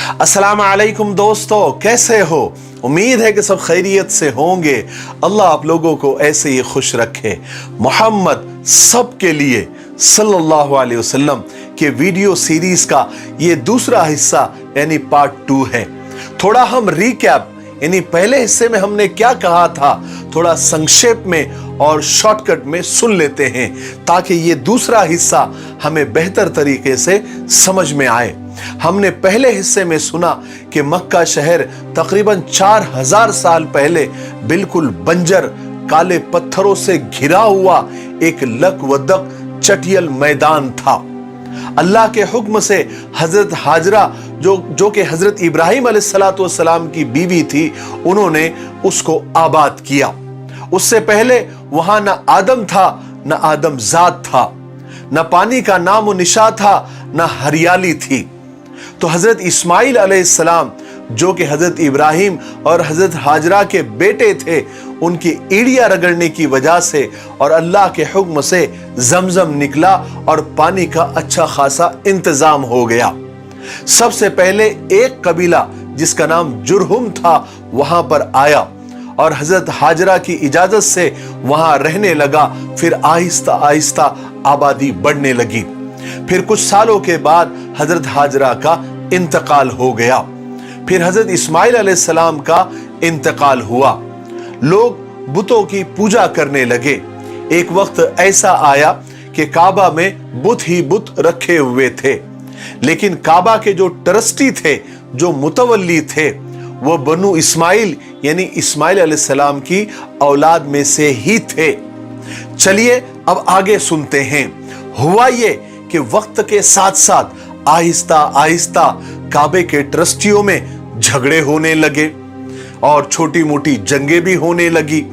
अस्सलाम वालेकुम दोस्तों, कैसे हो? उम्मीद है कि सब खैरियत से होंगे। अल्लाह आप लोगों को ऐसे ही खुश रखे। मोहम्मद सब के लिए सल्लल्लाहु अलैहि वसल्लम के वीडियो सीरीज का ये दूसरा हिस्सा यानी पार्ट 2 है। थोड़ा हम रिकैप यानी पहले हिस्से में हमने क्या कहा था थोड़ा संक्षेप में और शॉर्टकट में सुन लेते हैं ताकि ये दूसरा हिस्सा हमें बेहतर तरीके से समझ में आए। हमने पहले हिस्से में सुना कि मक्का शहर तकरीबन 4000 साल पहले बिल्कुल बंजर काले पत्थरों से घिरा हुआ एक लकवदक चटियल मैदान था। अल्लाह के हुक्म से हजरत हाजरा जो कि हजरत इब्राहिम अलैहिस्सलाम की बीवी थी, उन्होंने उसको आबाद किया। उससे पहले वहां न आदम था, न आदम जात था, न पानी का नाम निशा था, न हरियाली थी। तो हजरत इस्माइल अलैहिस्सलाम जो कि हजरत इब्राहिम और हजरत हाजरा के बेटे थे, उनकी एड़ियां रगड़ने की वजह से और अल्लाह के हुक्म से जमजम निकला और पानी का अच्छा खासा इंतजाम हो गया। सबसे पहले एक कबीला जिसका नाम जुरहुम था वहां पर आया और हजरत हाजरा की इजाजत से वहां रहने लगा। फिर आहिस्ता आहिस्ता आबादी बढ़ने लगी। फिर कुछ सालों के बाद हजरत हाजरा का इंतकाल हो गया। फिर हजरत इस्माइल अलैहिस्सलाम का इंतकाल हुआ। लोग बुतों की पूजा करने लगे। एक वक्त ऐसा आया कि काबा में बुत ही बुत रखे हुए थे, लेकिन काबा के जो ट्रस्टी थे, जो मुतवल्ली थे, वो बनु इस्माइल यानी इस्माइल अलैहिस्सलाम की औलाद में से ही थे। चलिए अब आगे सुनते हैं। हुआ ये कि वक्त के साथ साथ आहिस्ता आहिस्ता काबे के ट्रस्टियों में झगड़े होने लगे और छोटी मोटी जंगें भी होने लगी।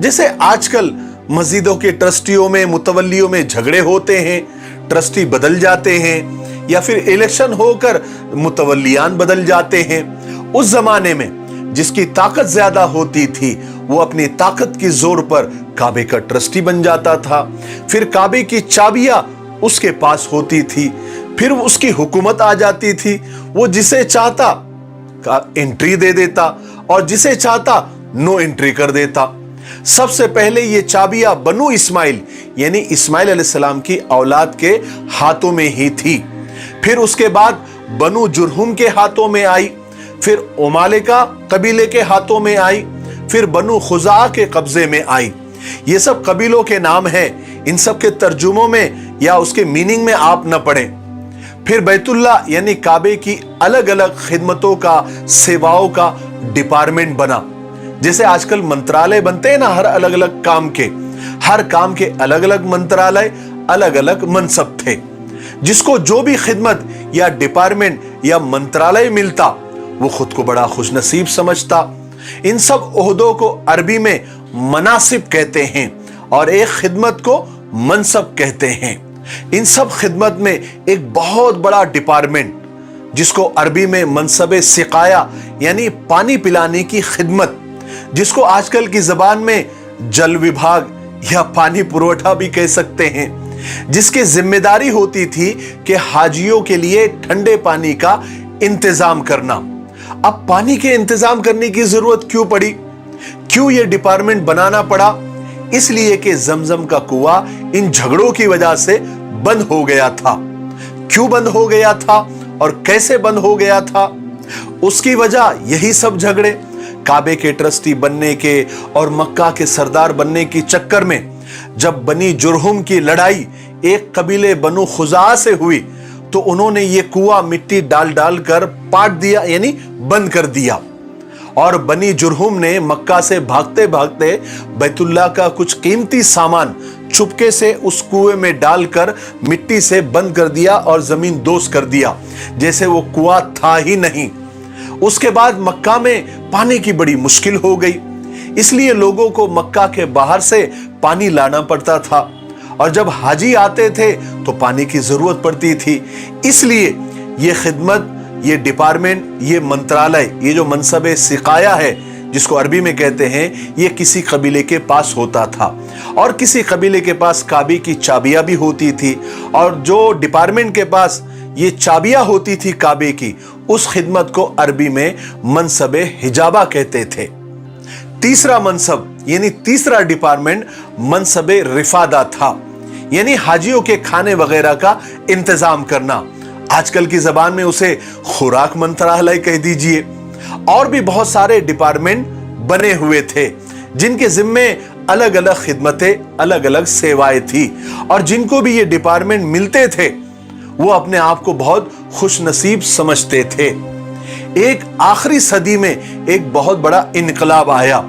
जैसे आजकल मस्जिदों के ट्रस्टियों में, मुतवल्लियों में झगड़े होते हैं, ट्रस्टी बदल जाते हैं या फिर इलेक्शन होकर मुतवल्लियान बदल जाते हैं। उस जमाने में जिसकी ताकत ज्यादा होती थी वो अपनी ताकत की जोर पर काबे का ट्रस्टी बन जाता था। फिर काबे की चाबियां उसके पास होती थी, फिर उसकी हुकूमत आ जाती थी। वो जिसे चाहता का एंट्री दे देता और जिसे चाहता नो एंट्री कर देता। सबसे पहले ये चाबियां बनु इस्माइल यानी इस्माइल अलैहिस्सलाम की औलाद के हाथों में ही थी। फिर उसके बाद बनु जुरहुम के हाथों में आई, फिर उमालिका कबीले के हाथों में आई, फिर बनु खुजा के कब्जे में आई। ये सब कबीलों के नाम हैं। इन सब के तर्जुमों में या उसके मीनिंग में आप न पढ़ें। फिर बैतुल्लाह यानी काबे की अलग अलग खिदमतों का, सेवाओं का डिपार्टमेंट बना। जैसे आजकल मंत्रालय बनते हैं ना, हर अलग अलग काम के, हर काम के अलग अलग मंत्रालय, अलग अलग मनसब थे। जिसको जो भी खिदमत या डिपार्टमेंट या मंत्रालय मिलता वो खुद को बड़ा खुशनसीब समझता। इन सब ओहदों को अरबी में मनासिब कहते हैं और एक खिदमत को मनसब कहते हैं। इन सब खिदमत में एक बहुत बड़ा डिपार्टमेंट जिसको अरबी में मनसबे सिकाया यानी पानी पिलाने की खिदमत, जिसको आजकल की जबान में जल विभाग या पानी पुरवठा भी कह सकते हैं, जिसकी जिम्मेदारी होती थी कि हाजियों के लिए ठंडे पानी का इंतजाम करना। अब पानी के इंतजाम करने की जरूरत क्यों पड़ी? क्यों यह डिपार्टमेंट बनाना पड़ा? इसलिए कि जमजम का कुआं इन झगड़ों की वजह से बंद हो गया था। क्यों बंद हो गया था और कैसे बंद हो गया था? उसकी वजह यही सब झगड़े, काबे के ट्रस्टी बनने के और मक्का के सरदार बनने की चक्कर में जब बनी जुरहुम की लड़ाई एक कबीले बनु खुजा से हुई तो उन्होंने ये कुआं मिट्टी डाल डाल कर पाट दिया यानी बंद कर दिया। और बनी जुरहुम ने मक्का से भागते भागते बैतुल्लाह का कुछ कीमती सामान चुपके से उस कुएं में डालकर मिट्टी से बंद कर दिया और जमीन दोष कर दिया, जैसे वो कुआं था ही नहीं। उसके बाद मक्का में पानी की बड़ी मुश्किल हो गई, इसलिए लोगों को मक्का के बाहर से पानी लाना पड़ता था और जब हाजी आते थे तो पानी की जरूरत पड़ती थी। इसलिए ये खिदमत, ये डिपार्टमेंट, ये मंत्रालय, ये जो मनसबे सिकाया है जिसको अरबी में कहते हैं, ये किसी कबीले के पास होता था और किसी कबीले के पास काबे की चाबियां भी होती थी और जो डिपार्टमेंट के पास ये चाबियां होती थी काबे की, उस खिदमत को अरबी में मनसबे हिजाबा कहते थे। तीसरा मनसब यानी तीसरा डिपार्टमेंट मनसबे रिफादा था, यानी हाजियों के खाने वगैरह का इंतजाम करना। आजकल की जबान में उसे खुराक मंत्रालय कह दीजिए। और भी बहुत सारे डिपार्टमेंट बने हुए थे जिनके जिम्मे अलग अलग खिदमतें, अलग अलग सेवाएं थी, और जिनको भी ये डिपार्टमेंट मिलते थे वो अपने आप को बहुत खुशनसीब समझते थे। एक आखिरी सदी में एक बहुत बड़ा इनकलाब आया।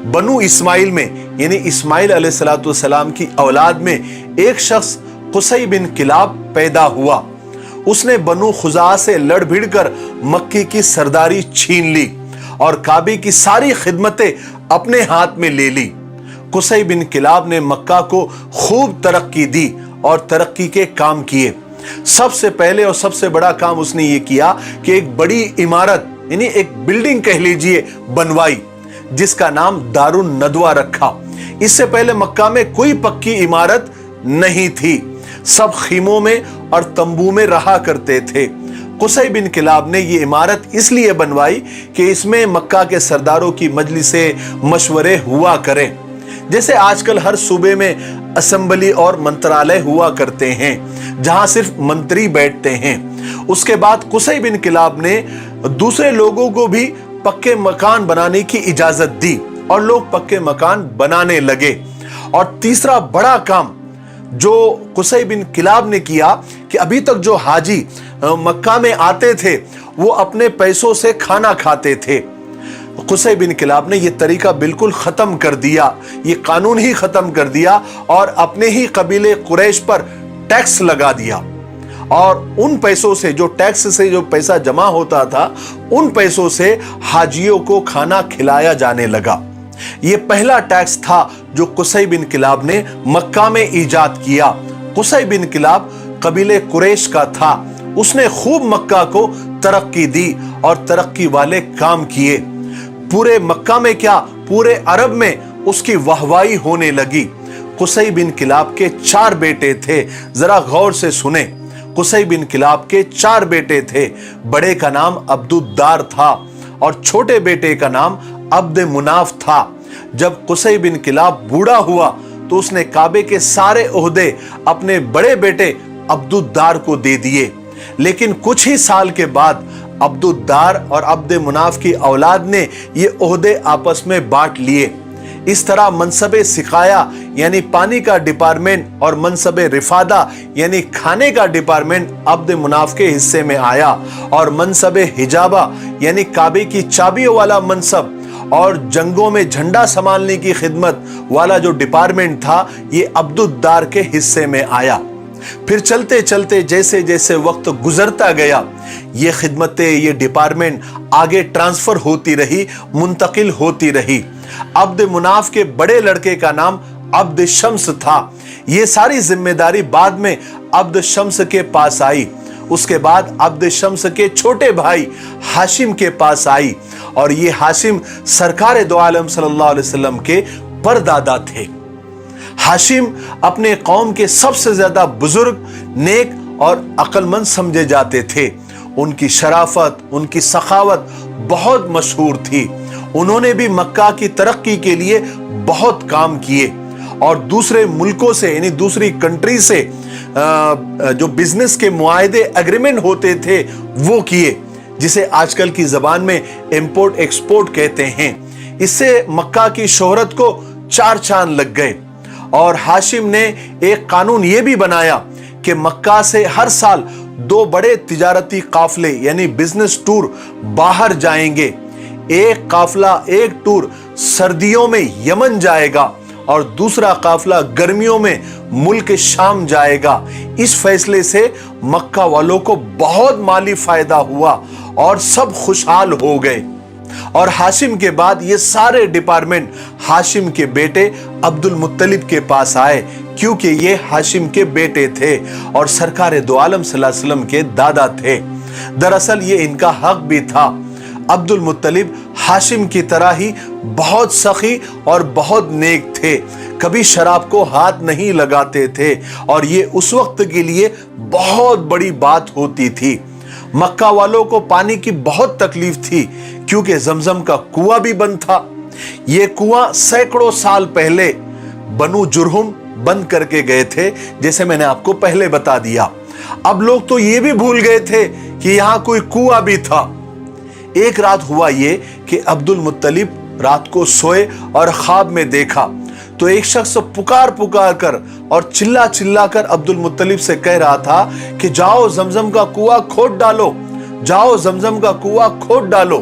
बनु इस्माइल में यानी इस्माइल अलैहिस्सलाम की औलाद में एक शख्स कुसै बिन किलाब पैदा हुआ। उसने बनु खुजा से लड़ भिड़ कर मक्के की सरदारी छीन ली और काबे की सारी खिदमतें अपने हाथ में ले ली। कुसै बिन किलाब ने मक्का को खूब तरक्की दी और तरक्की के काम किए। सबसे पहले और सबसे बड़ा काम उसने ये किया कि एक बड़ी इमारत यानी एक बिल्डिंग कह लीजिए बनवाई, जिसका नाम दारुन नदवा रखा। इससे पहले मक्का में कोई पक्की इमारत नहीं थी, सब खीमों में और तंबू में रहा करते थे। कुसै बिन किलाब ने ये इमारत इसलिए बनवाई कि इसमें मक्का के सरदारों की मजलिसें, मशवरे हुआ करें, जैसे आजकल हर सूबे में असेंबली और मंत्रालय हुआ करते हैं जहां सिर्फ मंत्री बैठते हैं। उसके बाद कुसै बिन किलाब ने दूसरे लोगों को भी पक्के मकान बनाने की इजाजत दी और लोग पक्के मकान बनाने लगे। और तीसरा बड़ा काम जो कुसै बिन किलाब ने किया कि अभी तक जो हाजी मक्का में आते थे वो अपने पैसों से खाना खाते थे। कुसै बिन किलाब ने यह तरीका बिल्कुल खत्म कर दिया, ये कानून ही खत्म कर दिया और अपने ही कबीले कुरैश पर टैक्स लगा दिया। और उन पैसों से, जो टैक्स से जो पैसा जमा होता था, उन पैसों से हाजियों को खाना खिलाया जाने लगा। यह पहला टैक्स था जो कुसै बिन किलाब ने मक्का में इजाद किया। कुसै बिन किलाब कबीले कुरैश का था। उसने खूब मक्का को तरक्की दी और तरक्की वाले काम किए। पूरे मक्का में क्या, पूरे अरब में उसकी वाहवाही होने लगी। कुसै बिन किलाब के 4 बेटे थे, जरा गौर से सुने। कुसै बिन किलाब के 4 बेटे थे। बड़े का नाम अब्दुद्दार था और छोटे बेटे का नाम अब्द मुनाफ था। जब कुसै बिन किलाब बूढ़ा हुआ तो उसने काबे के सारे ओहदे अपने बड़े बेटे अब्दुद्दार को दे दिए। लेकिन कुछ ही साल के बाद अब्दुद्दार और अब्द मुनाफ की औलाद ने ये ओहदे आपस में बांट लिए। इस तरह मनसबे सिकाया यानी पानी का डिपार्टमेंट और मनसबे रिफादा यानी खाने का डिपार्टमेंट अब्द मुनाफ के हिस्से में आया, और मनसबे हिजाबा यानी काबे की चाबियों वाला मनसब और जंगों में झंडा संभालने की खिदमत वाला जो डिपार्टमेंट था, ये अब्दुद्दार के हिस्से में आया। फिर चलते चलते जैसे जैसे वक्त गुजरता गया, ये खिदमतें, ये डिपार्टमेंट आगे ट्रांसफर होती रही, मुंतकिल होती रही। अब्द मुनाफ के बड़े लड़के का नाम अब्द शम्स था। ये सारी जिम्मेदारी बाद में अब्द शम्स के पास आई। उसके बाद अब्द शम्स के छोटे भाई हाशिम के पास आई, और ये हाशिम सरकार दो आलम सल्लल्लाहु अलैहि वसल्लम के परदादा थे। हाशिम अपने कौम के सबसे ज्यादा बुजुर्ग, नेक और अक्लमंद समझे जाते थे। उनकी शराफत, उनकी सखावत बहुत मशहूर थी। उन्होंने भी मक्का की तरक्की के लिए बहुत काम किए और दूसरे मुल्कों से यानी दूसरी कंट्री से जो बिजनेस के मुआहदे, एग्रीमेंट होते थे वो किए, जिसे आजकल की जबान में इंपोर्ट एक्सपोर्ट कहते हैं। इससे मक्का की शोहरत को 4 चांद लग गए। और हाशिम ने एक कानून यह भी बनाया कि मक्का से हर साल 2 बड़े तिजारती काफले यानी बिजनेस टूर बाहर जाएंगे। एक काफला, एक टूर सर्दियों में यमन जाएगा और दूसरा काफला गर्मियों में मुल्क शाम जाएगा। इस फैसले से मक्का वालों को बहुत माली फायदा हुआ और सब खुशहाल हो गए। और हाशिम के बाद ये सारे डिपार्टमेंट हाशिम के बेटे अब्दुल मुत्तलिब के पास आए, क्योंकि ये हाशिम के बेटे थे और सरकार दो आलम सल्लल्लाहु अलैहि वसल्लम के दादा थे। दरअसल ये इनका हक भी था। अब्दुल मुत्तलिब हाशिम की तरह ही बहुत सखी और बहुत नेक थे, कभी शराब को हाथ नहीं लगाते थे और ये उस वक्त के लिए बहुत बड़ी बात होती थी। मक्का वालों को पानी की बहुत तकलीफ थी क्योंकि जमजम का कुआं भी बंद था। ये कुआं सैकड़ों साल पहले बनु जुरहुम बंद करके गए थे, जैसे मैंने आपको पहले बता दिया। अब लोग तो ये भी भूल गए थे कि यहां कोई कुआं भी था। एक रात हुआ ये कि अब्दुल मुत्तलिब रात को सोए और ख्वाब में देखा तो एक शख्स पुकार पुकार कर और चिल्ला चिल्ला कर अब्दुल मुत्तलिब से कह रहा था कि जाओ जमजम का कुआं खोद डालो, जाओ जमजम का कुआं खोद डालो।